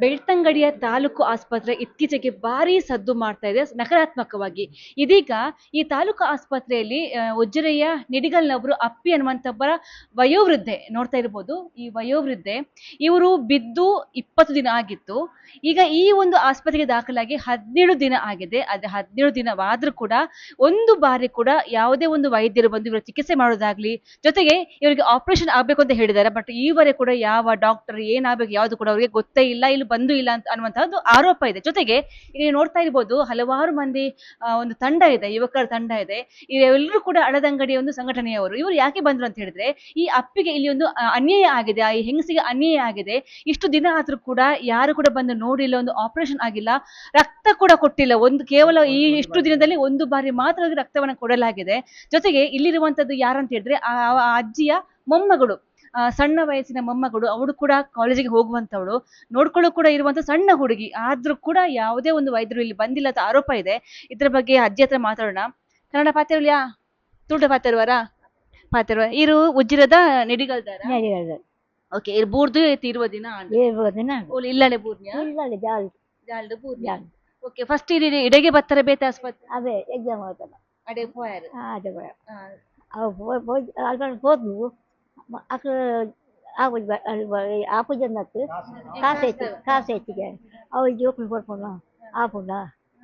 ಬೆಳ್ತಂಗಡಿಯ ತಾಲೂಕು ಆಸ್ಪತ್ರೆ ಇತ್ತೀಚೆಗೆ ಭಾರಿ ಸದ್ದು ಮಾಡ್ತಾ ಇದೆ ನಕಾರಾತ್ಮಕವಾಗಿ. ಇದೀಗ ಈ ತಾಲೂಕು ಆಸ್ಪತ್ರೆಯಲ್ಲಿ ಉಜಿರೆಯ ನಿಡಿಗಲ್ನವರು ಅಪ್ಪಿ ಅನ್ನುವಂಥಬ್ಬರ ವಯೋವೃದ್ಧೆ ನೋಡ್ತಾ ಇರ್ಬೋದು. ಈ ವಯೋವೃದ್ಧೆ ಇವರು ಬಿದ್ದು 20 ದಿನ ಆಗಿತ್ತು. ಈಗ ಈ ಒಂದು ಆಸ್ಪತ್ರೆಗೆ ದಾಖಲಾಗಿ 17 ದಿನ ಆಗಿದೆ. ಆದ್ರೆ 17 ದಿನವಾದ್ರೂ ಕೂಡ ಒಂದು ಬಾರಿ ಕೂಡ ಯಾವುದೇ ಒಂದು ವೈದ್ಯರು ಬಂದು ಇವರ ಚಿಕಿತ್ಸೆ ಮಾಡೋದಾಗ್ಲಿ, ಜೊತೆಗೆ ಇವರಿಗೆ ಆಪರೇಷನ್ ಆಗ್ಬೇಕು ಅಂತ ಹೇಳಿದ್ದಾರೆ. ಬಟ್ ಈವರೆಗೆ ಕೂಡ ಯಾವ ಡಾಕ್ಟರ್ ಏನಾಗಬೇಕು ಯಾವುದು ಕೂಡ ಅವರಿಗೆ ಗೊತ್ತೇ ಇಲ್ಲ, ಇಲ್ಲಿ ಬಂದು ಇಲ್ಲ ಅಂತ ಅನ್ನುವಂತಹದ್ದು ಆರೋಪ ಇದೆ. ಜೊತೆಗೆ ಈಗ ನೀವು ನೋಡ್ತಾ ಇರ್ಬೋದು, ಹಲವಾರು ಮಂದಿ ಒಂದು ತಂಡ ಇದೆ, ಯುವಕರ ತಂಡ ಇದೆ. ಇವರೆಲ್ಲರೂ ಕೂಡ ಅಳದಂಗಡಿಯ ಒಂದು ಸಂಘಟನೆಯವರು. ಇವರು ಯಾಕೆ ಬಂದ್ರು ಅಂತ ಹೇಳಿದ್ರೆ, ಈ ಅಪ್ಪಿಗೆ ಇಲ್ಲಿ ಒಂದು ಅನ್ಯಾಯ ಆಗಿದೆ, ಈ ಹೆಂಗಸಿಗೆ ಅನ್ಯಾಯ ಆಗಿದೆ. ಇಷ್ಟು ದಿನ ಆದ್ರೂ ಕೂಡ ಯಾರು ಕೂಡ ಬಂದು ನೋಡಿಲ್ಲ, ಒಂದು ಆಪರೇಷನ್ ಆಗಿಲ್ಲ, ರಕ್ತ ಕೂಡ ಕೊಟ್ಟಿಲ್ಲ. ಒಂದು ಕೇವಲ ಈ ಇಷ್ಟು ದಿನದಲ್ಲಿ ಒಂದು ಬಾರಿ ಮಾತ್ರ ಅವ್ರಿಗೆ ರಕ್ತವನ್ನ ಕೊಡಲಾಗಿದೆ. ಜೊತೆಗೆ ಇಲ್ಲಿರುವಂತದ್ದು ಯಾರಂತ ಹೇಳಿದ್ರೆ ಆ ಅಜ್ಜಿಯ ಮೊಮ್ಮಗಳು, ಸಣ್ಣ ವಯಸ್ಸಿನ ಮೊಮ್ಮಗಳು. ಅವಳು ಕೂಡ ಕಾಲೇಜಿಗೆ ಹೋಗುವಂತವಳು, ನೋಡ್ಕೊಳ್ಳೋ ಕೂಡ ಇರುವಂತ ಸಣ್ಣ ಹುಡುಗಿ. ಆದ್ರೂ ಕೂಡ ಯಾವುದೇ ಒಂದು ವೈದ್ಯರು ಇಲ್ಲಿ ಬಂದಿಲ್ಲ ಅಂತ ಆರೋಪ ಇದೆ. ಇದ್ರ ಬಗ್ಗೆ ಅಜ್ಜಿ ಹತ್ರ ಮಾತಾಡೋಣ. ಕನ್ನಡ ಪಾತಿರುಲ್ಯಾ ತುಳು ಪಾತಿರುವಾರ ಪಾತಿರುವ ಇರು ಉಜ್ಜಿರದ ನಿಡಿಗಲ್ದಾರ ಓಕೆ ಇರು ಬೂರ್ದು ತೀರುವ ದಿನ ಓಲ್ ಇಲ್ಲಡೆ ಬೂರ್ನ್ಯಾ ಜಾಲ್ಡು ಬೂರ್ನ್ಯಾ ಓಕೆ ಫಸ್ಟ್ ಇರಿ ಇಡೆಗೆ ಬತ್ತರ ಬೇತೆ ಆಸ್ಪತ್ರೆ ಅದೇ ಎಕ್ಸಾಮ್ ಆಯ್ತಲ್ಲ ಅಡೆ ಪೋಯಾರು ಅದೇ ಹೋದ್ನು ಅಕ್ಕ ಆಪುಜನ್ನತ್ತು ಕಾಸೆತ್ತಿಗೆ ಅವಳು ಜೋಕ್ಲು ಕೊಡ್ಕೊಂಡು ಆಪುಂಡ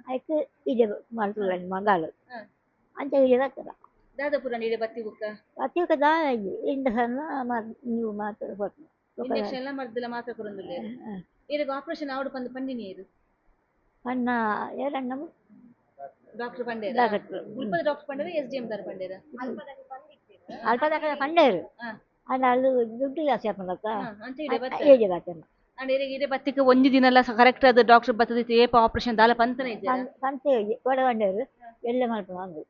ಅದಕ್ಕೆ ಇದೆ ಮಾಡ್ಕೊಳ್ಳಿ ಮಗಾಳು ಅಂತ ಹೇಳಿದಾಗ್ತದ ದಾದಾಪುರ ನೀಡೆ ಬತ್ತಿ ಬುಕ್ಕ ಅತ್ಯಕ ದಾಯಿ ಇಂದ ಸಣ್ಣ ನೀವು ಮಾತಾಡ ಕೊಟ್ಟು ಇಂಜೆಕ್ಷನ್ ಎಲ್ಲ ಮರ್ದೆಲ್ಲ ಮಾತ್ರ ಕೊರೊಂದುಲ್ಲೆ ಇರಗ ಆಪರೇಷನ್ ಆವಡು ಪಂದು ಪಂಡಿನಿ ಇರು ಅಣ್ಣ ಎರಡಣ್ಣ ಡಾಕ್ಟರ್ ಪಂಡೇರ ಉಲ್ಪದ ಡಾಕ್ಟರ್ ಪಂಡೇರ ಎಸ್ಡಿಎಂ ದಾರ ಪಂಡೇರ ಅಲ್ಪದಾಗ ಪಂಡೇರು ಅಣ್ಣ ಅಲ್ಲಿ ದುಡ್ಡು ಜಾಸ್ತಿ ಹಾಕೊಂಡಕ್ಕ ಅಂತ ಇಡೆ ಬತ್ತ ಏಜ್ ಆಗತ್ತಲ್ಲ ಅಂಡ್ ಇಡೆ ಬತ್ತಿಗೆ ಒಂದು ದಿನ ಎಲ್ಲ ಕರೆಕ್ಟ್ ಆದ ಡಾಕ್ಟರ್ ಬತ್ತದೈತಿ ಏಪ ಆಪರೇಷನ್ ದಾಲ ಪಂತನೇ ಇದ್ದಾರೆ ಪಂತೆ ಒಡಗಂಡೇರು ಎಲ್ಲ ಮಾಡ್ಕೊಂಡು ಹಂಗು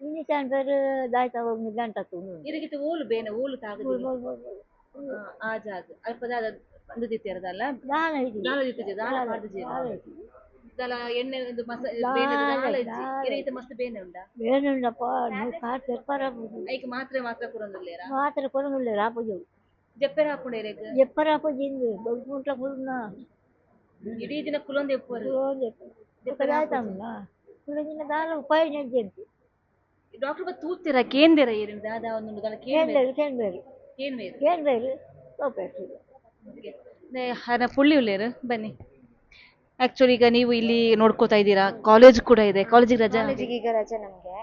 ಇಂಜೆಕ್ಷನ್ ಬೇರೆ ದಾಯ್ತಾ ಹೋಗಿ ಗಂಟತ್ತು ಇರಗಿತ್ತು ಓಲು ಬೇನೆ ಓಲು ತಾಗದು ಆ ಜಾಗ ಅಲ್ಪದಾದ ಒಂದು ದಿತ್ತಿಯರದಲ್ಲ ದಾಲ ದಿತ್ತಿದೆ ದಾಲ ಮಾಡ್ದಿದೆ ದಾಲ ಎಣ್ಣೆ ಒಂದು ಬೇನೆ ದಾಲ ಇಜ್ಜಿ ಇರಗಿತ್ತು ಮಸ್ತ್ ಬೇನೆ ಉಂಡ ಬೇನೆ ಉಂಡಪ್ಪ ನೀವು ಕಾಟ್ ತೆಪ್ಪರ ಐಕೆ ಮಾತ್ರ ಕೊರೊಂದುಲ್ಲೇರ ಮಾತ್ರ ಕೊರೊಂದುಲ್ಲೇರ ಆಪುಜು ಜಪ್ಪೆರ ಹಾಕೊಂಡೇರೆಗ್ ಎಪ್ಪರ ಆಪುಜಿಂದು ಬಗ್ಗುಂಟ್ಲ ಫುಲ್ನ ಇಡೀ ದಿನ ಕುಲೊಂದು ಎಪ್ಪರು ಜಪ್ಪರ ಆಯ್ತಮ್ಮ ಕುಲಜಿನ ದಾಲ ಉಪಾಯ ನೆಜ್ಜೆಂತು ಡಾಕ್ಟರ್ ಬತ್ ತೂತಿರ ಕೇಂದೇರ ಏರಿನ ದಾದ ಒಂದು ದಾಲ ಕೇನ್ಬೇರು ಹನ ಪುಳ್ಳಿ ಉಳ್ಳೇರು ಬನ್ನಿ. ಆಕ್ಚುಲಿ ಈಗ ನೀವು ಇಲ್ಲಿ ನೋಡ್ಕೋತಾ ಇದ್ದೀರಾ, ಕಾಲೇಜ್ ಕೂಡ ಇದೆ. ಕಾಲೇಜಿಗೆ ರಜಾ? ಈಗ ರಜೆ ನಮಗೆ.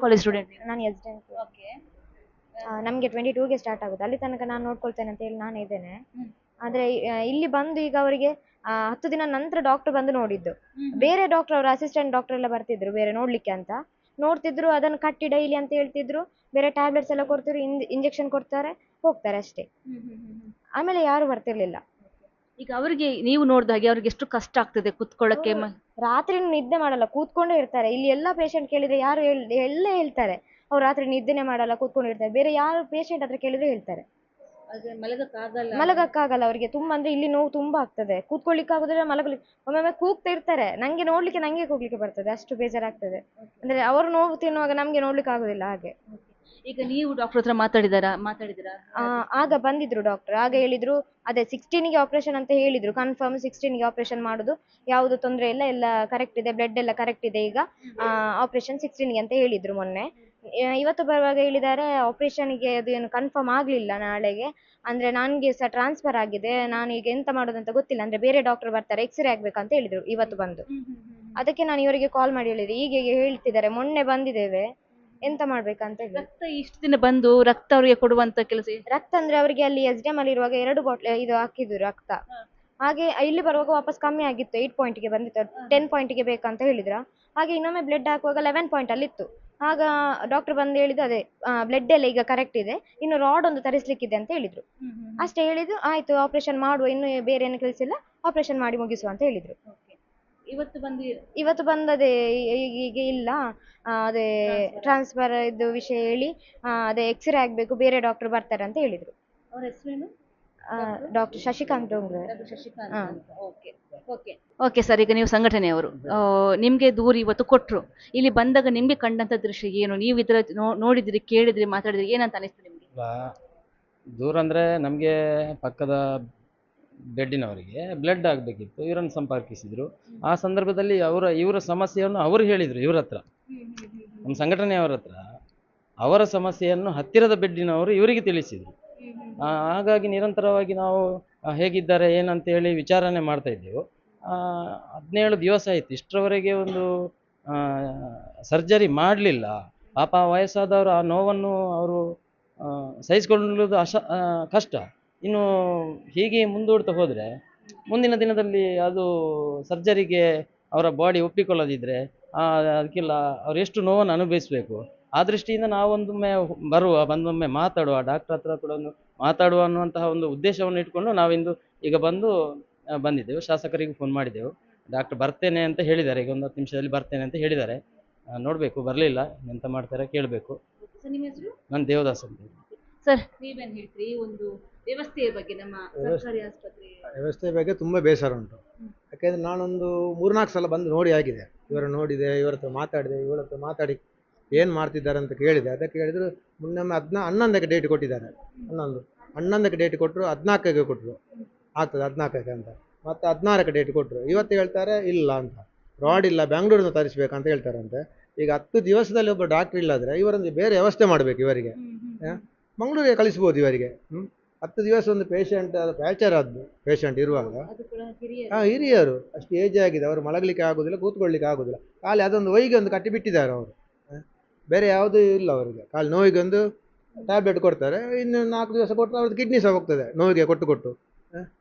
ಕಾಲೇಜ್ ಸ್ಟೂಡೆಂಟ್ ನಾನು ಎಸ್ಡೆಂಟ್. ನಮಗೆ 22ಗೆ ಸ್ಟಾರ್ಟ್ ಆಗುತ್ತೆ. ಅಲ್ಲಿ ತನಕ ನಾನು ನೋಡ್ಕೊಳ್ತೇನೆ ಅಂತ ಹೇಳಿ ನಾನು ಇದ್ದೇನೆ. ಆದ್ರೆ ಇಲ್ಲಿ ಬಂದು ಈಗ ಅವರಿಗೆ 10 ದಿನ ನಂತರ ಡಾಕ್ಟರ್ ಬಂದು ನೋಡಿದ್ದು. ಬೇರೆ ಡಾಕ್ಟರ್, ಅವರು ಅಸಿಸ್ಟೆಂಟ್ ಡಾಕ್ಟರ್ ಎಲ್ಲ ಬರ್ತಿದ್ರು ಬೇರೆ ನೋಡ್ಲಿಕ್ಕೆ ಅಂತ. ನೋಡ್ತಿದ್ರು, ಅದನ್ನು ಕಟ್ಟಿ ಡೈಲಿ ಅಂತ ಹೇಳ್ತಿದ್ರು. ಬೇರೆ ಟ್ಯಾಬ್ಲೆಟ್ಸ್ ಎಲ್ಲ ಕೊಡ್ತಿದ್ರು, ಇಂಜೆಕ್ಷನ್ ಕೊಡ್ತಾರೆ, ಹೋಗ್ತಾರೆ ಅಷ್ಟೇ. ಆಮೇಲೆ ಯಾರು ಬರ್ತಿರ್ಲಿಲ್ಲ. ಈಗ ಅವರಿಗೆ ನೀವು ನೋಡಿದ ಹಾಗೆ ಅವ್ರಿಗೆ ಎಷ್ಟು ಕಷ್ಟ ಆಗ್ತದೆ ಕುತ್ಕೊಳ್ಳಕ್ಕೆ? ರಾತ್ರಿ ನಿದ್ದೆ ಮಾಡಲ್ಲ, ಕೂತ್ಕೊಂಡೇ ಇರ್ತಾರೆ. ಇಲ್ಲಿ ಎಲ್ಲಾ ಪೇಷಂಟ್ ಕೇಳಿದ್ರೆ ಯಾರು ಎಲ್ಲ ಹೇಳ್ತಾರೆ, ಅವ್ರು ರಾತ್ರಿ ನಿದ್ದೆನೆ ಮಾಡಲ್ಲ, ಕೂತ್ಕೊಂಡಿರ್ತಾರೆ. ಬೇರೆ ಯಾರು ಪೇಷಂಟ್ ಹತ್ರ ಕೇಳಿದ್ರೆ ಹೇಳ್ತಾರೆ ಮಲಗಕ್ಕಾಗಲ್ಲ ಅವರಿಗೆ. ತುಂಬಾ ಅಂದ್ರೆ ಇಲ್ಲಿ ನೋವು ತುಂಬಾ ಆಗ್ತದೆ, ಕೂತ್ಕೊಳ್ಳಿಕ್ಕೆ ಆಗುದಿಲ್ಲ, ಮಲಗಲಿಕ್ಕೆ. ಒಮ್ಮೊಮ್ಮೆ ಕೂಗ್ತಾ ಇರ್ತಾರೆ, ನಂಗೆ ಕೂಗ್ಲಿಕ್ಕೆ ಬರ್ತದೆ, ಅಷ್ಟು ಬೇಜಾರಾಗ್ತದೆ. ಅಂದ್ರೆ ಅವರು ನೋವು ತಿನ್ನುವಾಗ ನಮ್ಗೆ ನೋಡ್ಲಿಕ್ಕೆ ಆಗುದಿಲ್ಲ ಹಾಗೆ. ಈಗ ನೀವು ಡಾಕ್ಟರ್ ಹತ್ರ ಮಾತಾಡಿದಿರಾ? ಆಗ ಬಂದಿದ್ರು ಡಾಕ್ಟರ್. ಆಗ ಹೇಳಿದ್ರು ಅದೇ 16ಗೆ ಆಪರೇಷನ್ ಅಂತ ಹೇಳಿದ್ರು. ಕನ್ಫರ್ಮ್ 16ಗೆ ಆಪರೇಷನ್ ಮಾಡುದು, ಯಾವುದು ತೊಂದರೆ ಇಲ್ಲ, ಎಲ್ಲ ಕರೆಕ್ಟ್ ಇದೆ, ಬ್ಲಡ್ ಎಲ್ಲ ಕರೆಕ್ಟ್ ಇದೆ. ಈಗ ಆಪರೇಷನ್ 16ಗೆ ಅಂತ ಹೇಳಿದ್ರು ಮೊನ್ನೆ. ಇವತ್ತು ಬರುವಾಗ ಹೇಳಿದ್ದಾರೆ ಆಪರೇಷನ್ಗೆ ಅದು ಏನು ಕನ್ಫರ್ಮ್ ಆಗ್ಲಿಲ್ಲ ನಾಳೆಗೆ. ಅಂದ್ರೆ ನನ್ಗೆ ಸಹ ಟ್ರಾನ್ಸ್ಫರ್ ಆಗಿದೆ, ನಾನು ಈಗ ಎಂತ ಮಾಡೋದಂತ ಗೊತ್ತಿಲ್ಲ. ಅಂದ್ರೆ ಬೇರೆ ಡಾಕ್ಟರ್ ಬರ್ತಾರೆ, ಎಕ್ಸ್ರೇ ಆಗ್ಬೇಕಂತ ಹೇಳಿದ್ರು ಇವತ್ತು ಬಂದು. ಅದಕ್ಕೆ ನಾನು ಇವರಿಗೆ ಕಾಲ್ ಮಾಡಿ ಹೇಳಿದೆ, ಹೀಗೆ ಹೇಳ್ತಿದ್ದಾರೆ, ಮೊನ್ನೆ ಬಂದಿದ್ದೇವೆ, ಎಂತ ಮಾಡ್ಬೇಕಂತ ಹೇಳಿ. ರಕ್ತ ಇಷ್ಟು ದಿನ ಬಂದು ರಕ್ತ ಅವರಿಗೆ ಕೊಡುವಂತ ಕೆಲಸ? ರಕ್ತ ಅಂದ್ರೆ ಅವರಿಗೆ ಅಲ್ಲಿ SDM ಅಲ್ಲಿ ಇರುವಾಗ 2 ಬಾಟ್ಲ್ ಇದು ಹಾಕಿದ್ರು ರಕ್ತ. ಹಾಗೆ ಇಲ್ಲಿ ಬರುವಾಗ ವಾಪಸ್ ಕಮ್ಮಿ ಆಗಿತ್ತು, 8 ಪಾಯಿಂಟ್ಗೆ ಬಂದಿತ್ತು. 10 ಪಾಯಿಂಟ್ಗೆ ಬೇಕಂತ ಹೇಳಿದ್ರ. ಹಾಗೆ ಇನ್ನೊಮ್ಮೆ ಬ್ಲಡ್ ಹಾಕುವಾಗ 11 ಪಾಯಿಂಟ್ ಅಲ್ಲಿ ಇತ್ತು. ಆಗ ಡಾಕ್ಟರ್ ಬಂದು ಹೇಳಿದ್ದು ಅದೇ ಬ್ಲಡ್ ಎಲ್ಲ ಈಗ ಕರೆಕ್ಟ್ ಇದೆ, ಇನ್ನು ರಾಡ್ ಒಂದು ತರಿಸ್ಲಿಕ್ಕಿದೆ ಅಂತ ಹೇಳಿದ್ರು. ಅಷ್ಟೇ ಹೇಳಿದ್ರು. ಆಯ್ತು, ಆಪರೇಷನ್ ಮಾಡುವ, ಇನ್ನು ಬೇರೆ ಏನು ಕೆಲಸ ಇಲ್ಲ, ಆಪರೇಷನ್ ಮಾಡಿ ಮುಗಿಸುವ ಅಂತ ಹೇಳಿದ್ರು. ಇವತ್ತು ಬಂದದೆ ಈಗ ಇಲ್ಲ, ಅದೇ ಟ್ರಾನ್ಸ್ಫರ್ ಇದು ವಿಷಯ ಹೇಳಿ, ಅದೇ ಎಕ್ಸ್ರೇ ಆಗ್ಬೇಕು, ಬೇರೆ ಡಾಕ್ಟರ್ ಬರ್ತಾರೆ ಅಂತ ಹೇಳಿದ್ರು. ಅವ್ರ ಹೆಸರೇನು? Doctor Shashikant Dongre. Okay sir, ಈಗ ನೀವು ಸಂಘಟನೆಯವರು, ನಿಮ್ಗೆ ದೂರ ಇವತ್ತು ಕೊಟ್ರು. ಇಲ್ಲಿ ಬಂದಾಗ ನಿಮ್ಗೆ ಕಂಡಂತ ದೃಶ್ಯ ಏನು? ನೀವು ಇದ್ರ ನೋಡಿದ್ರಿ, ಕೇಳಿದ್ರಿ, ಮಾತಾಡಿದ್ರಿ, ಏನಂತ ಅನಿಸ್ತು ನಿಮ್ಗೆ? ದೂರ ಅಂದ್ರೆ ನಮ್ಗೆ ಪಕ್ಕದ ಬೆಡ್ಡಿನವರಿಗೆ ಬ್ಲಡ್ ಆಗಬೇಕಿತ್ತು, ಇವರನ್ನು ಸಂಪರ್ಕಿಸಿದರು. ಆ ಸಂದರ್ಭದಲ್ಲಿ ಇವರ ಸಮಸ್ಯೆಯನ್ನು ಅವರು ಹೇಳಿದರು ಇವ್ರ ಹತ್ರ, ನಮ್ಮ ಸಂಘಟನೆಯವರ ಹತ್ರ ಅವರ ಸಮಸ್ಯೆಯನ್ನು ಹತ್ತಿರದ ಬೆಡ್ಡಿನವರು ಇವರಿಗೆ ತಿಳಿಸಿದರು. ಹಾಗಾಗಿ ನಿರಂತರವಾಗಿ ನಾವು ಹೇಗಿದ್ದಾರೆ ಏನಂತೇಳಿ ವಿಚಾರಣೆ ಮಾಡ್ತಾ ಇದ್ದೆವು. 17 ದಿವಸ ಆಯಿತು, ಇಷ್ಟರವರೆಗೆ ಒಂದು ಸರ್ಜರಿ ಮಾಡಲಿಲ್ಲ. ಪಾಪ ವಯಸ್ಸಾದವರು ಆ ನೋವನ್ನು ಅವರು ಸಹಿಸಿಕೊಳ್ಳುವುದು ಕಷ್ಟ. ಇನ್ನು ಹೀಗೆ ಮುಂದೂಡ್ತಾ ಹೋದರೆ ಮುಂದಿನ ದಿನದಲ್ಲಿ ಅದು ಸರ್ಜರಿಗೆ ಅವರ ಬಾಡಿ ಒಪ್ಪಿಕೊಳ್ಳದಿದ್ದರೆ ಅದಕ್ಕೆಲ್ಲ ಅವ್ರು ಎಷ್ಟು ನೋವನ್ನು ಅನುಭವಿಸಬೇಕು. ಆ ದೃಷ್ಟಿಯಿಂದ ನಾವೊಂದೊಮ್ಮೆ ಬಂದೊಮ್ಮೆ ಮಾತಾಡುವ, ಡಾಕ್ಟರ್ ಹತ್ರ ಕೂಡ ಒಂದು ಮಾತಾಡುವ ಅನ್ನುವಂತಹ ಒಂದು ಉದ್ದೇಶವನ್ನು ಇಟ್ಕೊಂಡು ನಾವಿಂದು ಈಗ ಬಂದಿದ್ದೆವು. ಶಾಸಕರಿಗೂ ಫೋನ್ ಮಾಡಿದ್ದೆವು. ಡಾಕ್ಟರ್ ಬರ್ತೇನೆ ಅಂತ ಹೇಳಿದ್ದಾರೆ, ಈಗ ಒಂದು 10 ನಿಮಿಷದಲ್ಲಿ ಬರ್ತೇನೆ ಅಂತ ಹೇಳಿದ್ದಾರೆ. ನೋಡಬೇಕು, ಬರಲಿಲ್ಲ, ಎಂತ ಮಾಡ್ತಾರೆ ಕೇಳಬೇಕು. ನಿಮ್ಮ ಹೆಸರು? ನಾನು ದೇವದಾಸ್ ಅಂತ. ಸರ್, ನೀವೇನು ಹೇಳ್ತೀರಿ ಒಂದು ವ್ಯವಸ್ಥೆಯ ಬಗ್ಗೆ? ನಮ್ಮ ಸರ್ಕಾರಿ ಆಸ್ಪತ್ರೆ ವ್ಯವಸ್ಥೆ ಬಗ್ಗೆ ತುಂಬ ಬೇಸರ ಉಂಟು. ಯಾಕೆಂದರೆ ನಾನೊಂದು 3-4 ಸಲ ಬಂದು ನೋಡಿ ಆಗಿದೆ. ಇವರನ್ನು ನೋಡಿದೆ, ಇವರ ಹತ್ರ ಮಾತಾಡಿದೆ, ಇವರ ಹತ್ರ ಮಾತಾಡಿ ಏನು ಮಾಡ್ತಿದ್ದಾರೆ ಅಂತ ಕೇಳಿದೆ. ಅದಕ್ಕೆ ಹೇಳಿದರು ಮೊನ್ನೆ 11ಕ್ಕೆ ಡೇಟ್ ಕೊಟ್ಟಿದ್ದಾರೆ. 11ಕ್ಕೆ ಡೇಟ್ ಕೊಟ್ಟರು, 14ಕ್ಕೆ ಕೊಟ್ಟರು, ಆಗ್ತದೆ 14ಕ್ಕೆ ಅಂತ. ಮತ್ತು 16ಕ್ಕೆ ಡೇಟ್ ಕೊಟ್ಟರು. ಇವತ್ತು ಹೇಳ್ತಾರೆ ಇಲ್ಲ ಅಂತ, ರಾಡ್ ಇಲ್ಲ, ಬ್ಯಾಂಗ್ಳೂರಿಂದ ತರಿಸ್ಬೇಕಂತ ಹೇಳ್ತಾರಂತೆ. ಈಗ 10 ದಿವಸದಲ್ಲಿ ಒಬ್ಬ ಡಾಕ್ಟ್ರ್ ಇಲ್ಲಾದರೆ ಇವರೊಂದು ಬೇರೆ ವ್ಯವಸ್ಥೆ ಮಾಡಬೇಕು. ಇವರಿಗೆ ಮಂಗಳೂರಿಗೆ ಕಳಿಸ್ಬೋದು. ಇವರಿಗೆ 10 ದಿವಸ ಒಂದು ಪೇಷಂಟ್ ಫ್ರ್ಯಾಕ್ಚರ್ ಆದ್ದು ಪೇಷಂಟ್ ಇರುವಾಗ, ಹಿರಿಯರು ಅಷ್ಟು ಏಜ್ ಆಗಿದೆ, ಅವರು ಮಲಗಲಿಕ್ಕೆ ಆಗೋದಿಲ್ಲ, ಕೂತ್ಕೊಳ್ಳಿಕ್ಕೆ ಆಗೋದಿಲ್ಲ. ಖಾಲಿ ಅದೊಂದು ಒಯ್ಗೆ ಒಂದು ಕಟ್ಟಿ ಬಿಟ್ಟಿದ್ದಾರೆ ಅವರು. ಬೇರೆ ಯಾವುದೂ ಇಲ್ಲ ಅವರಿಗೆ. ಖಾಲಿ ನೋವಿಗೆ ಒಂದು ಟ್ಯಾಬ್ಲೆಟ್ ಕೊಡ್ತಾರೆ. ಇನ್ನು 4 ದಿವಸ ಕೊಟ್ಟರೆ ಅವ್ರದ್ದು ಕಿಡ್ನಿ ಸಹ ಹೋಗ್ತದೆ ನೋವಿಗೆ ಕೊಟ್ಟು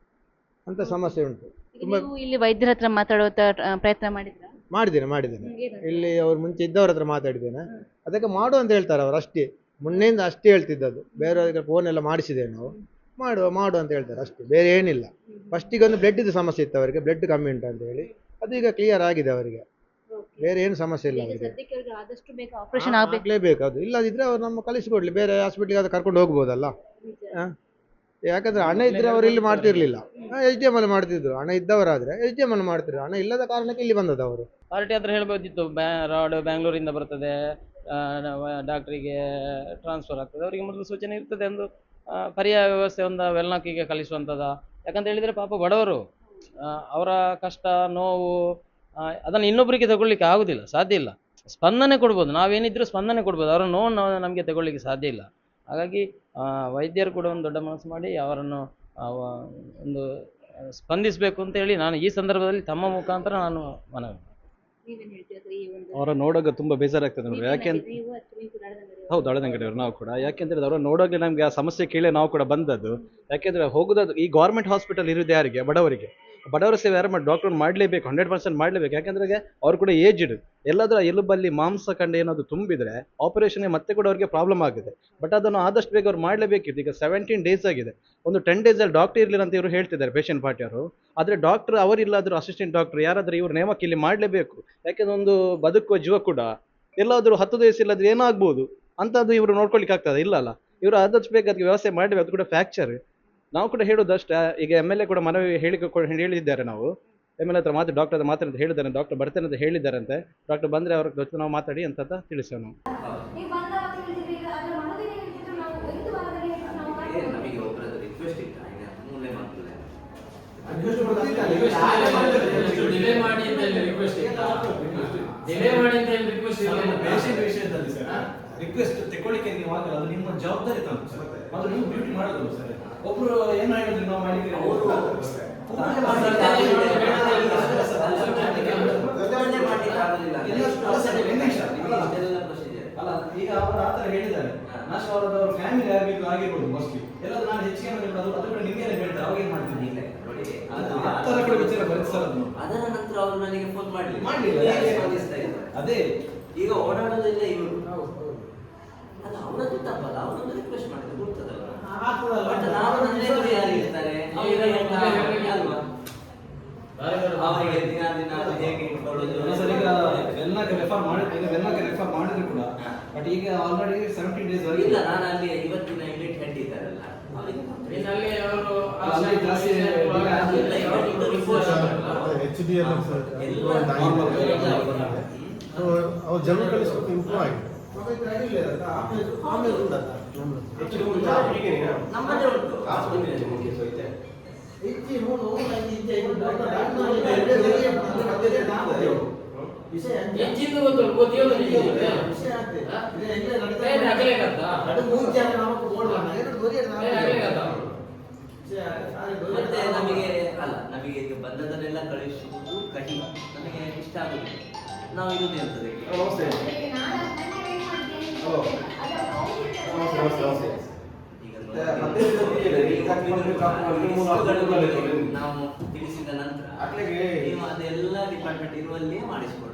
ಅಂತ ಸಮಸ್ಯೆ ಉಂಟು. ತುಂಬ ಇಲ್ಲಿ ವೈದ್ಯರ ಹತ್ರ ಮಾತಾಡುವ ಪ್ರಯತ್ನ ಮಾಡಿದ್ದೇನೆ. ಇಲ್ಲಿ ಅವ್ರು ಮುಂಚೆ ಇದ್ದವ್ರ ಹತ್ರ ಮಾತಾಡಿದ್ದೇನೆ. ಅದಕ್ಕೆ ಮಾಡು ಅಂತ ಹೇಳ್ತಾರೆ ಅವರು. ಅಷ್ಟೇ, ಮೊನ್ನೆಯಿಂದ ಅಷ್ಟೇ ಹೇಳ್ತಿದ್ದದ್ದು. ಬೇರೆಯವ್ರಿಗೆ ಫೋನ್ ಎಲ್ಲ ಮಾಡಿಸಿದ್ದೇವೆ ನಾವು. ಮಾಡು ಅಂತ ಹೇಳ್ತಾರೆ ಅಷ್ಟೇ, ಬೇರೆ ಏನಿಲ್ಲ. ಫಸ್ಟಿಗೆ ಒಂದು ಬ್ಲಡ್ಡಿದ್ದು ಸಮಸ್ಯೆ ಇತ್ತು ಅವರಿಗೆ, ಬ್ಲಡ್ ಕಮ್ಮಿ ಉಂಟು ಅಂತ ಹೇಳಿ. ಅದು ಈಗ ಕ್ಲಿಯರ್ ಆಗಿದೆ ಅವರಿಗೆ, ಬೇರೆ ಏನು ಸಮಸ್ಯೆ ಇಲ್ಲ ಅವರಿಗೆ. ಆಪರೇಷನ್ ಆಗಲೇಬೇಕು. ಅದು ಇಲ್ಲದಿದ್ರೆ ಅವ್ರು ನಮ್ಮ ಕಳಿಸಿಕೊಡ್ಲಿ, ಬೇರೆ ಹಾಸ್ಪಿಟ್ಲಿಗೆ ಅದು ಕರ್ಕೊಂಡು ಹೋಗ್ಬೋದಲ್ಲ. ಯಾಕಂದ್ರೆ ಹಣ ಇದ್ರೆ ಅವರು ಇಲ್ಲಿ ಮಾಡ್ತಿರ್ಲಿಲ್ಲ, HDM ಅಲ್ಲಿ ಮಾಡ್ತಿದ್ರು. ಹಣ ಇದ್ದವರಾದ್ರೆ HDM ಅಲ್ಲಿ ಮಾಡ್ತಿದ್ರು. ಹಣ ಇಲ್ಲದ ಕಾರಣಕ್ಕೆ ಇಲ್ಲಿ ಬಂದದ್ದು ಅವರು. ಪಾರ್ಟಿ ಹತ್ರ ಹೇಳ್ಬೋದಿತ್ತು, ರಾಡ್ ಬ್ಯಾಂಗ್ಳೂರಿಂದ ಬರ್ತದೆ, ಡಾಕ್ಟ್ರಿಗೆ ಟ್ರಾನ್ಸ್ಫರ್ ಆಗ್ತದೆ, ಅವರಿಗೆ ಮೊದಲು ಸೂಚನೆ ಇರ್ತದೆ. ಒಂದು ಪರ್ಯಾಯ ವ್ಯವಸ್ಥೆ ಒಂದು ವೆಲ್ನಾಕಿಗೆ ಕಲಿಸುವಂಥದ್ದು. ಯಾಕಂತ ಹೇಳಿದರೆ ಪಾಪ ಬಡವರು, ಅವರ ಕಷ್ಟ ನೋವು ಅದನ್ನು ಇನ್ನೊಬ್ಬರಿಗೆ ತಗೊಳ್ಳಿಕ್ಕೆ ಆಗೋದಿಲ್ಲ, ಸಾಧ್ಯ ಇಲ್ಲ. ಸ್ಪಂದನೆ ಕೊಡ್ಬೋದು, ನಾವೇನಿದ್ರೂ ಸ್ಪಂದನೆ ಕೊಡ್ಬೋದು, ಅವರ ನೋವನ್ನು ನಮಗೆ ತಗೊಳ್ಳಿಕ್ಕೆ ಸಾಧ್ಯ ಇಲ್ಲ. ಹಾಗಾಗಿ ವೈದ್ಯರು ಕೂಡ ಒಂದು ದೊಡ್ಡ ಮನಸ್ಸು ಮಾಡಿ ಅವರನ್ನು ಒಂದು ಸ್ಪಂದಿಸಬೇಕು ಅಂತೇಳಿ ನಾನು ಈ ಸಂದರ್ಭದಲ್ಲಿ ತಮ್ಮ ಮುಖಾಂತರ ನಾನು ಮನವಿ. ಅವರ ನೋಡೋಕೆ ತುಂಬ ಬೇಜಾರಾಗ್ತದೆ ನೋಡಿ. ಯಾಕೆಂತ ಹೌದು, ಹಳದಂಗಡಿಯವರು ನಾವು ಕೂಡ. ಯಾಕೆಂದರೆ ಅವರ ನೋಡೋಕೆ ನಮಗೆ ಆ ಸಮಸ್ಯೆ ಕೇಳಿ ನಾವು ಕೂಡ ಬಂದದ್ದು. ಯಾಕೆಂದರೆ ಹೋಗೋದು ಈ ಗೌರ್ಮೆಂಟ್ ಹಾಸ್ಪಿಟಲ್ ಇರೋದು ಯಾರಿಗೆ? ಬಡವರ ಸೇವೆ ಯಾರು ಮಾಡಿ ಡಾಕ್ಟರ್ ಮಾಡಲೇಬೇಕು, 100% ಮಾಡಲೇಬೇಕು. ಯಾಕೆಂದ್ರೆ ಅವ್ರು ಕೂಡ ಏಜ್ಡ್, ಎಲ್ಲಾದ್ರೂ ಎಲುಬಲ್ಲಿ ಮಾಂಸ ಕಂಡು ಏನಾದ್ರು ತುಂಬಿದ್ರೆ ಆಪರೇಷನ್ಗೆ ಮತ್ತೆ ಕೂಡ ಅವ್ರಿಗೆ ಪ್ರಾಬ್ಲಮ್ ಆಗಿದೆ. ಬಟ್ ಅದನ್ನು ಆದಷ್ಟು ಬೇಗ ಅವ್ರು ಮಾಡಲೇಬೇಕಿತ್ತು. ಈಗ 17 ಡೇಸ್ ಆಗಿದೆ. ಒಂದು 10 ಡೇಸಲ್ಲಿ ಡಾಕ್ಟರ್ ಇರಲಿಲ್ಲ ಅಂತ ಇವರು ಹೇಳ್ತಿದ್ದಾರೆ, ಪೇಷಂಟ್ ಪಾರ್ಟಿಯವರು. ಆದರೆ ಡಾಕ್ಟರ್ ಅವರಿಲ್ಲಾದರೂ ಅಸಿಸ್ಟೆಂಟ್ ಡಾಕ್ಟರ್ ಯಾರಾದರೂ ಇವ್ರು ನೇಮಕ ಇಲ್ಲಿ ಮಾಡಲೇಬೇಕು. ಯಾಕೆಂದ್ರೆ ಒಂದು ಬದುಕುವ ಜೀವ ಕೂಡ ಎಲ್ಲಾದರೂ 10 ದಿವಸ ಇಲ್ಲದ್ರೆ ಏನಾಗ್ಬೋದು ಅಂತದ್ದು ಇವರು ನೋಡ್ಕೊಳ್ಲಿಕ್ಕೆ ಆಗ್ತದೆ? ಇಲ್ಲಲ್ಲ. ಇವರು ಆದಷ್ಟು ಬೇಗ ಅದಕ್ಕೆ ವ್ಯವಸ್ಥೆ ಮಾಡಬೇಕು. ಅದು ಕೂಡ ಫ್ರ್ಯಾಕ್ಚರ್. ನಾವು ಕೂಡ ಹೇಳೋದಷ್ಟೇ. ಈಗ MLA ಕೂಡ ಮನವಿ ಹೇಳಿದ್ದಾರೆ. ನಾವು MLA ಹತ್ರ ಡಾಕ್ಟರ್ ಹತ್ರ ಮಾತಾಡಿ ಹೇಳಿದ್ದಾರೆ. ಡಾಕ್ಟರ್ ಬರ್ತೇನೆ ಅಂತ ಹೇಳಿದ್ದಾರಂತೆ. ಡಾಕ್ಟರ್ ಬಂದರೆ ಅವ್ರ ಜೊತೆ ನಾವು ಮಾತಾಡಿ ಅಂತ ತಿಳಿಸೋಣ. ರಿಕ್ವೆಸ್ಟ್ ತಗೊಳ್ಳಿಕ್ಕೆ ನೀವು ಆಗಲ್ಲ, ಅದು ನಿಮ್ಮ ಜವಾಬ್ದಾರಿ ತಂದು ಸರ್. ಅದು ನೀವು ಡ್ಯೂಟಿ ಮಾಡೋದು ಸರ್. ಒಬ್ರು ಏನು ಹೇಳಿದ್ರು ನಾವು ಮಾಡಿದ್ರೆ ಅಲ್ಲ. ಈಗ ಅವರು ಆ ಥರ ಹೇಳಿದ್ದಾರೆ. ನಾಶ್ ಅವರದ್ದು ಅವ್ರ ಫ್ಯಾಮಿಲಿ ಆಗಿರ್ಬೋದು ಮೋಸ್ಟ್ಲಿ. ಎಲ್ಲಾದ್ರೂ ನಾನು ಹೆಚ್ಚಿಗೆ ಅದು ಕೂಡ ನಿಮಗೇನೆ ಹೇಳ್ತಾರೆ. ಅವಾಗ ಏನು ಮಾಡ್ತೀನಿ ಆ ಥರ ಕೂಡ ವಿಚಾರ ಬರುತ್ತೆ ಸರ್. ಅದನ್ನು ಅದರ ನಂತರ ಅವರು ನನಗೆ ಫೋನ್ ಮಾಡಲಿಲ್ಲ. ಅದೇ ಈಗ ಓಡಾಡೋದಿಲ್ಲ ಇವರು. ಅದು ಅವರದ್ದು ತಪ್ಪಲ್ಲ, ಅವರೊಂದು ರಿಕ್ವೆಸ್ಟ್ ಮಾಡಿದ್ರೆ ಗೊತ್ತದಲ್ಲ. ಬಟ್ ನಾವು ನನ್ನ ಯಾರಿರ್ತಾರೆ ಅವರಿಗೆ ದಿನ ಅದು ಹೇಗೆ ಇಟ್ಕೊಳ್ಳೋದು ಸರ್. ಈಗ ವೆಲ್ನಾಗೆ ರೆಫರ್ ಮಾಡಿದ್ರು ಕೂಡ. ಬಟ್ ಈಗ ಆಲ್ರೆಡಿ 17 ಡೇಸ್ ಆಗಿದೆ. ಇಲ್ಲ, ನಾನು ಅಲ್ಲಿ ಇವತ್ತಿನ ಯೂನಿಟ್ ಹೆಡ್ ಇದ್ದಾರಲ್ಲ ಅವ್ರು ಜನ ಕಳಿಸ್ಬೇಕು ಇಂಪ್ರೂವ್ ಆಗಿದೆ. ಎಂಚಿಂದು ಗೊತ್ತುಂಟು ಗೊತ್ತಿಯೋದು ಮತ್ತೆ ನಮಗೆ ಅಲ್ಲ, ನಮಗೆ ಈಗ ಬಂದದನ್ನೆಲ್ಲ ಕಳಿಸುವುದು ಕಹಿ, ನಮಗೆ ಇಷ್ಟ ಆಗುದಿಲ್ಲ. ನಾವು ಇರುವುದು ಎಂತದೆ ನಾವು ತಿಳಿಸಿದ ನಂತರ ನೀವು ಅದೆಲ್ಲ ಡಿಪಾರ್ಟ್ಮೆಂಟ್ ಇರುವಲ್ಲಿಯೇ ಮಾಡಿಸಿಕೊಳ್ಳುದು.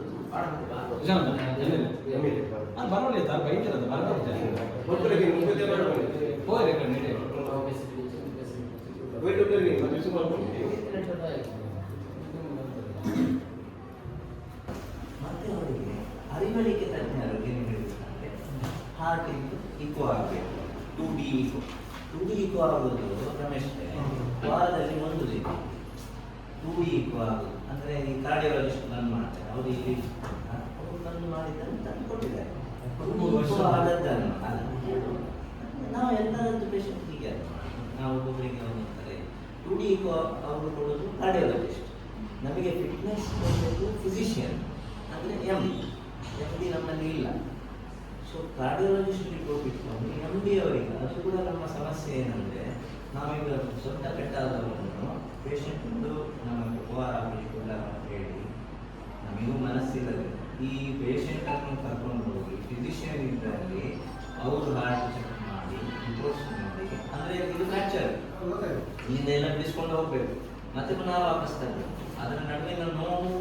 ಮತ್ತೆ ಅವರಿಗೆ ಅರಿವಳಿಕೆ ತಜ್ಞರು ಏನು ಹೇಳಿದ್ದಾರೆ, ಹಾರ್ಟ್ ಇಕೋ ಆಗಬೇಕು, 2D ಇಕೋ. 2D ಇಕೋ ಆಗೋದು ರಮೇಶ್ ವಾರದಲ್ಲಿ ಒಂದು ದಿನ 2D ಇಕೋ ಆಗೋದು ಅಂದರೆ ಈ ಕಾರ್ಡಿಯಾಲಜಿಸ್ಟ್ ಬಂದು ಮಾಡ್ತಾರೆ, ಅವರು ಇಲ್ಲಿ ಅವರು ಬಂದು ಮಾಡಿದ್ದನ್ನು ತಂದು ಕೊಟ್ಟಿದ್ದಾರೆ. ಆದದ್ದನ್ನು ನಾವು ಎಲ್ಲರದ್ದು ಪೇಷಂಟ್ ಹೀಗೆ ನಾವು ಒಬ್ಬೊಬ್ಬರಿಗೆ ಒಂದೊಂದು 2D ಇಕೋ ಅವರು ಕೊಡೋದು ಕಾರ್ಡಿಯಾಲಜಿಸ್ಟ್, ನಮಗೆ ಫಿಟ್ನೆಸ್ ಕೊಡಬೇಕು ಫಿಸಿಷಿಯನ್ ಅಂದರೆ MD ನಮ್ಮಲ್ಲಿ ಇಲ್ಲ. ಸೊ ಕಾರ್ಡಿಯಾಲಜಿಸ್ಟ್ ರಿಪೋರ್ಟ್ ಇಟ್ಕೊಂಡು MD ಅವರಿಗೆ ಅದು ಕೂಡ ನಮ್ಮ ಸಮಸ್ಯೆ ಏನಂದರೆ, ನಾವೀಗ ಸೊಂಟ ಪೆಟ್ಟಾದವರನ್ನು ಪೇಷಂಟ್ದು ನಮಗೆ OR ಆಗಲಿಕ್ಕಿಲ್ಲ ಅಂತ ಹೇಳಿ ನಮಗೂ ಮನಸ್ಸಿಲ್ಲದೆ ಈ ಪೇಷಂಟನ್ನು ಕರ್ಕೊಂಡು ಹೋಗಿ ಫಿಸಿಷಿಯನ್ ಇದ್ದಲ್ಲಿ ಅವರು ಹಾರ್ಟ್ ಚೆಕ್ ಮಾಡಿ ರಿಪೋರ್ಟ್ಸ್ ನೋಡಿ, ಅಂದರೆ ಇದು ಫ್ರ್ಯಾಕ್ಚರ್ ಇಲ್ಲಿಂದ ಎಲ್ಲ ಬಿಡಿಸ್ಕೊಂಡು ಹೋಗಬೇಕು, ಮತ್ತೆ ಪುನಃ ವಾಪಸ್ ತರಬೇಕು. ಅದರ ನಡುವಿನ ನೋವು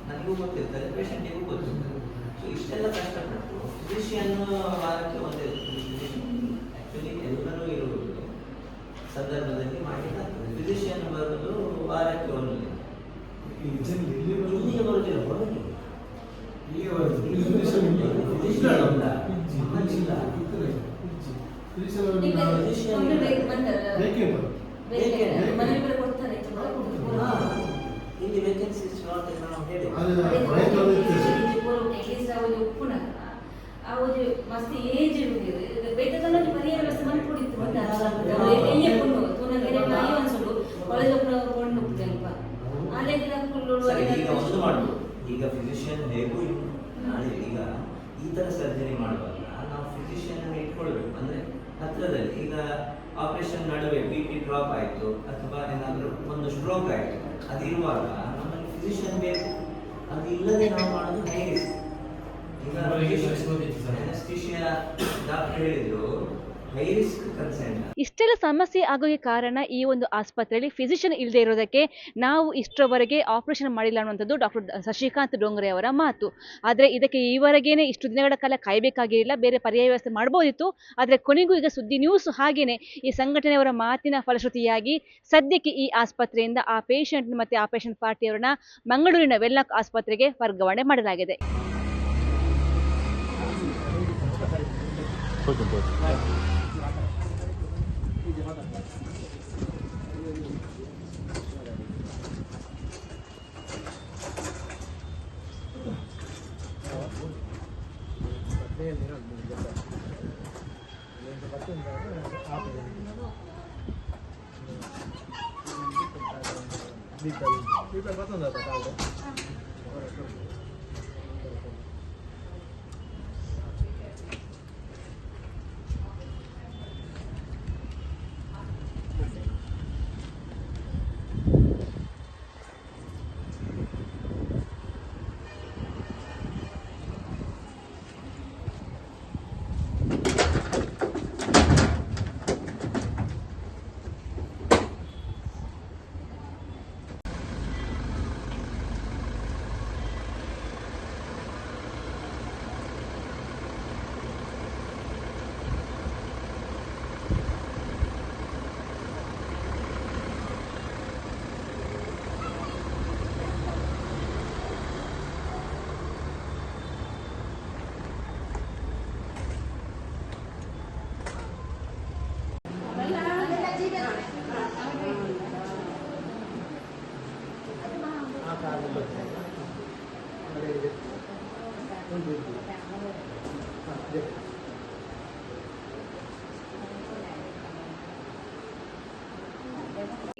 ನನಗೂ ಗೊತ್ತಿರ್ತದೆ, ಪೇಷಂಟಿಗೂ ಗೊತ್ತಿರ್ತದೆ. ಸೊ ಇಷ್ಟೆಲ್ಲ ಕಷ್ಟಪಟ್ಟು ಫಿಸಿಷಿಯನ್ ವಾರಕ್ಕೆ ಒಂದೇ, ಆ್ಯಕ್ಚುಲಿ ಎಲ್ಲರೂ ಇರುವುದು ಸಂದರ್ಭದಲ್ಲಿ ಮಾಡಿದ್ದಾಗ್ತದೆ. ಫಿಸಿಷಿಯನ್ ಬರೋದು ವಾರಕ್ಕೆ ಒಂದು ದಿನ, ಇಲ್ಲಿಗೆ ಬರೋದಿಲ್ಲ, ಹೊರಗೆ ಇಲ್ಲಿ ವೇಕೆನ್ಸೀಸ್ ನಾವು ಹೇಳಿ मस्त एज बेतन पर्याय व्यवस्थे मन कुडिತ್ತು ತುನಗೆರೆ ಬಾಯಿ ಅನ್ಸಲು ಒಳಗೆ ಕೊಂಡು ಸ್ವಲ್ಪ ಆಲೆಗಿನ ಫುಲ್ ಈಗ ಒಂದು ಮಾಡ್ಬೋದು. ಈಗ ಫಿಸಿಷಿಯನ್ ಹೇಗೂ ನಾಳೆ ಈಗ ಈ ಥರ ಸರ್ಜರಿ ಮಾಡುವಾಗ ನಾವು ಫಿಸಿಷಿಯನ್ ಇಟ್ಕೊಳ್ಬೇಕು, ಅಂದರೆ ಹತ್ತಿರದಲ್ಲಿ. ಈಗ ಆಪರೇಷನ್ ನಡುವೆ BP ಡ್ರಾಪ್ ಆಯಿತು ಅಥವಾ ಏನಾದರೂ ಒಂದು ಸ್ಟ್ರೋಕ್ ಆಯಿತು, ಅದಿರುವಾಗ ನಮ್ಮಲ್ಲಿ ಫಿಸಿಷಿಯನ್ ಬೇಕು. ಅದು ಇಲ್ಲದೆ ನಾವು ಮಾಡೋದು ಹೈ ರಿಸ್ಕ್. ಈಗ ಅನಸ್ತೀಶಿಯಾ ಡಾಕ್ಟರ್ ಹೇಳಿದ್ರು ಹೈ ರಿಸ್ಕ್ ಕನ್ಸೆಂಟ್. ಇಷ್ಟೆಲ್ಲ ಸಮಸ್ಯೆ ಆಗೋಕ್ಕೆ ಕಾರಣ ಈ ಒಂದು ಆಸ್ಪತ್ರೆಯಲ್ಲಿ ಫಿಸಿಷಿಯನ್ ಇಲ್ಲದೆ ಇರೋದಕ್ಕೆ ನಾವು ಇಷ್ಟರವರೆಗೆ ಆಪರೇಷನ್ ಮಾಡಿಲ್ಲ ಅನ್ನುವಂಥದ್ದು ಡಾಕ್ಟರ್ ಶಶಿಕಾಂತ್ ಡೋಂಗ್ರೆ ಅವರ ಮಾತು. ಆದರೆ ಇದಕ್ಕೆ ಈವರೆಗೇನೆ ಇಷ್ಟು ದಿನಗಳ ಕಾಲ ಕಾಯಬೇಕಾಗಿರಲಿಲ್ಲ, ಬೇರೆ ಪರ್ಯಾಯ ವ್ಯವಸ್ಥೆ ಮಾಡ್ಬೋದಿತ್ತು. ಆದರೆ ಕೊನೆಗೂ ಈಗ ಸುದ್ದಿ ನ್ಯೂಸ್ ಹಾಗೇನೆ ಈ ಸಂಘಟನೆಯವರ ಮಾತಿನ ಫಲಶ್ರುತಿಯಾಗಿ ಸದ್ಯಕ್ಕೆ ಈ ಆಸ್ಪತ್ರೆಯಿಂದ ಆ ಪೇಷಂಟ್ ಮತ್ತು ಆ ಪೇಷಂಟ್ ಪಾರ್ಟಿಯವರನ್ನ ಮಂಗಳೂರಿನ ವೆನ್ಲಾಕ್ ಆಸ್ಪತ್ರೆಗೆ ವರ್ಗಾವಣೆ ಮಾಡಲಾಗಿದೆ.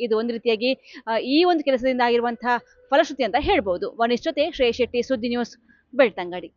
ಇದು ಒಂದು ರೀತಿಯಾಗಿ ಈ ಒಂದು ಕೆಲಸದಿಂದ ಆಗಿರುವಂತಹ ಫಲಶ್ರುತಿ ಅಂತ ಹೇಳ್ಬೋದು. ವನಿಶ್ ಜೊತೆ ಶ್ರೇಯಸ್ ಶೆಟ್ಟಿ, ಸುದ್ದಿ ನ್ಯೂಸ್, ಬೆಳ್ತಂಗಡಿ.